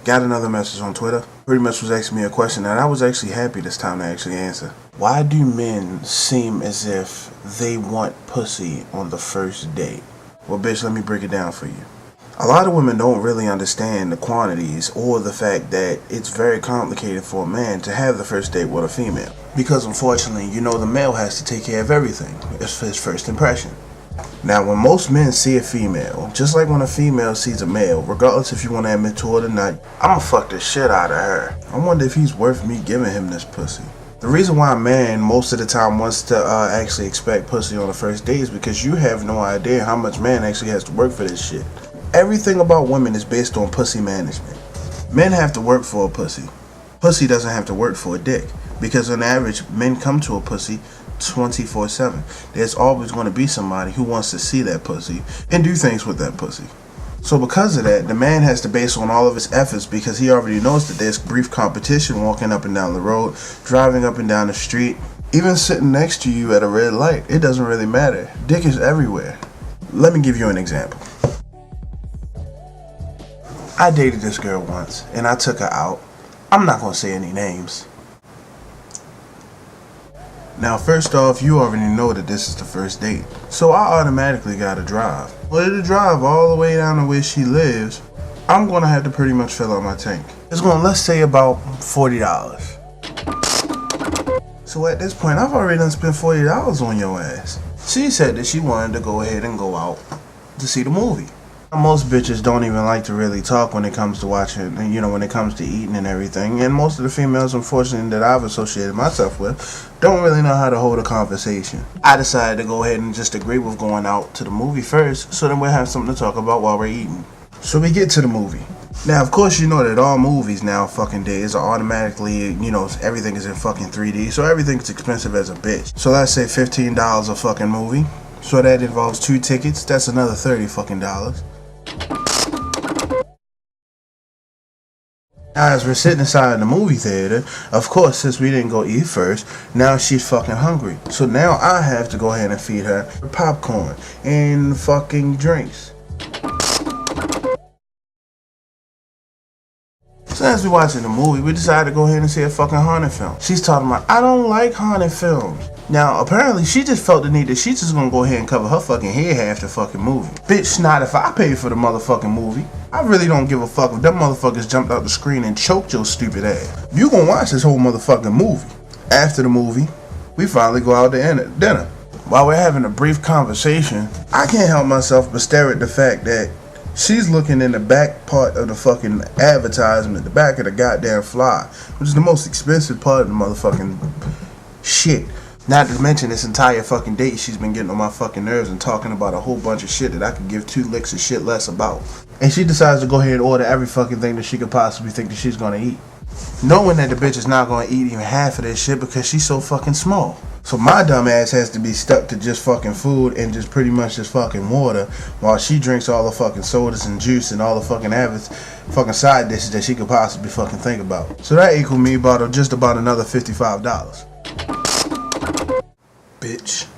Got another message on Twitter. Pretty much was asking me a question that I was actually happy this time to actually answer. Why do men seem as if they want pussy on the first date? Well, bitch, let me break it down for you. A lot of women don't really understand the quantities or the fact that it's very complicated for a man to have the first date with a female. Because unfortunately, the male has to take care of everything. It's his first impression. Now, when most men see a female, just like when a female sees a male, regardless if you want to admit to it or not, I'ma fuck the shit out of her. I wonder if he's worth me giving him this pussy. The reason why a man most of the time wants to actually expect pussy on the first date is because you have no idea how much man actually has to work for this shit. Everything about women is based on pussy management. Men have to work for a pussy. Pussy doesn't have to work for a dick. Because on average, men come to a pussy 24/7. There's always going to be somebody who wants to see that pussy and do things with that pussy. So because of that, the man has to base on all of his efforts because he already knows that there's brief competition walking up and down the road, driving up and down the street, even sitting next to you at a red light. It doesn't really matter. Dick is everywhere. Let me give you an example. I dated this girl once and I took her out. I'm not going to say any names. Now, first off, you already know that this is the first date, so I automatically gotta drive. Well, to drive all the way down to where she lives, I'm gonna have to pretty much fill up my tank. It's gonna, let's say, about $40. So at this point, I've already done spent $40 on your ass. She said that she wanted to go ahead and go out to see the movie. Most bitches don't even like to really talk when it comes to watching, when it comes to eating and everything. And most of the females, unfortunately, that I've associated myself with, don't really know how to hold a conversation. I decided to go ahead and just agree with going out to the movie first, so then we'll have something to talk about while we're eating. So we get to the movie. Now, of course, you know that all movies now fucking days are automatically, everything is in fucking 3D, so everything's expensive as a bitch. So let's say $15 a fucking movie. So that involves 2 tickets. That's another $30 fucking dollars. As we're sitting inside the movie theater, of course, since we didn't go eat first, now she's fucking hungry. So now I have to go ahead and feed her popcorn and fucking drinks. So as we're watching the movie, we decided to go ahead and see a fucking haunted film. She's talking about, I don't like haunted films. Now, apparently, she just felt the need that she's just gonna go ahead and cover her fucking head half the fucking movie. Bitch, not if I paid for the motherfucking movie. I really don't give a fuck if them motherfuckers jumped out the screen and choked your stupid ass. You gonna watch this whole motherfucking movie. After the movie, we finally go out to dinner. While we're having a brief conversation, I can't help myself but stare at the fact that she's looking in the back part of the fucking advertisement, the back of the goddamn fly, which is the most expensive part of the motherfucking shit. Not to mention this entire fucking date, she's been getting on my fucking nerves and talking about a whole bunch of shit that I could give 2 licks of shit less about. And she decides to go ahead and order every fucking thing that she could possibly think that she's gonna eat. Knowing that the bitch is not gonna eat even half of this shit because she's so fucking small. So my dumb ass has to be stuck to just fucking food and just pretty much just fucking water while she drinks all the fucking sodas and juice and all the fucking side dishes that she could possibly fucking think about. So that equaled me just about another $55. Bitch.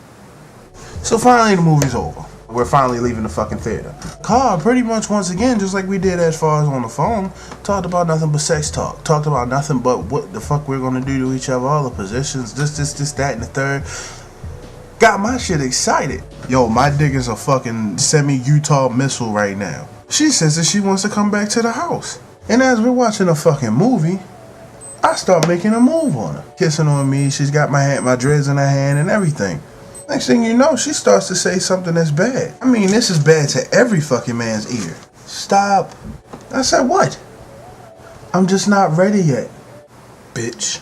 So finally the movie's over. We're finally leaving the fucking theater. Car pretty much once again, just like we did as far as on the phone, talked about nothing but sex talk. Talked about nothing but what the fuck we're gonna do to each other, all the positions, this, that, and the third. Got my shit excited. Yo, my dick is a fucking semi-Utah missile right now. She says that she wants to come back to the house. And as we're watching a fucking movie, I start making a move on her. Kissing on me, she's got my dreads in her hand and everything. Next thing you know, she starts to say something that's bad. I mean, this is bad to every fucking man's ear. Stop. I said, what? I'm just not ready yet, bitch.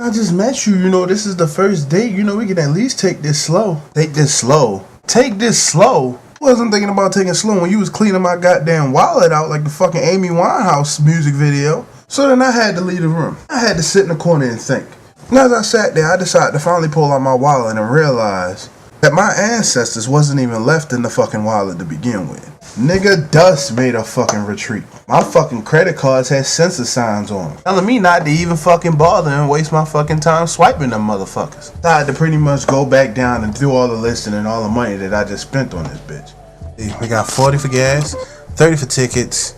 I just met you, this is the first date. We can at least take this slow. Take this slow. Take this slow? Wasn't thinking about taking slow when you was cleaning my goddamn wallet out like the fucking Amy Winehouse music video. So then I had to leave the room. I had to sit in the corner and think. And as I sat there, I decided to finally pull out my wallet and realize that my ancestors wasn't even left in the fucking wallet to begin with. Nigga dust made a fucking retreat. My fucking credit cards had sensor signs on them, telling me not to even fucking bother and waste my fucking time swiping them motherfuckers. I had to pretty much go back down and do all the listing and all the money that I just spent on this bitch. We got 40 for gas, 30 for tickets,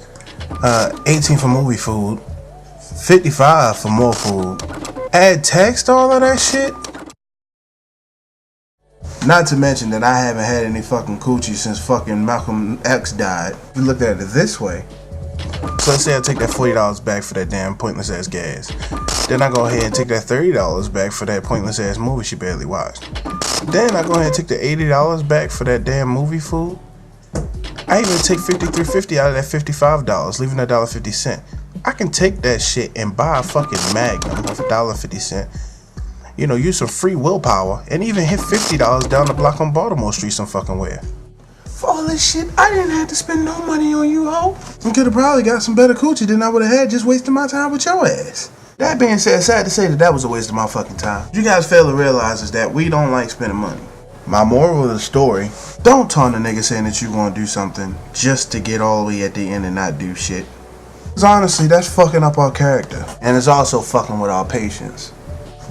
$18 for movie food, $55 for more food. Add tax to all of that shit. Not to mention that I haven't had any fucking coochie since fucking Malcolm X died. We looked at it this way. So let's say I take that $40 back for that damn pointless ass gas. Then I go ahead and take that $30 back for that pointless ass movie she barely watched. Then I go ahead and take the $80 back for that damn movie food. I even take $53.50 out of that $55, leaving $1.50. I can take that shit and buy a fucking Magnum of $1.50. You know, use some free willpower and even hit $50 down the block on Baltimore Street some fucking where. For all this shit, I didn't have to spend no money on you, ho. I could have probably got some better coochie than I would have had just wasting my time with your ass. That being said, sad to say that was a waste of my fucking time. What you guys fail to realize is that we don't like spending money. My moral of the story, don't taunt a nigga saying that you gonna do something just to get all the way at the end and not do shit. Cause honestly, that's fucking up our character. And it's also fucking with our patience.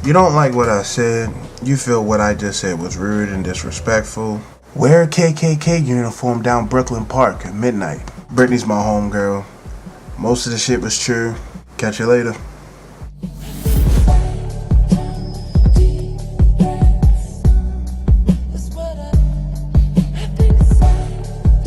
You don't like what I said, you feel what I just said was rude and disrespectful. Wear a KKK uniform down Brooklyn Park at midnight. Brittany's my homegirl. Most of the shit was true. Catch you later.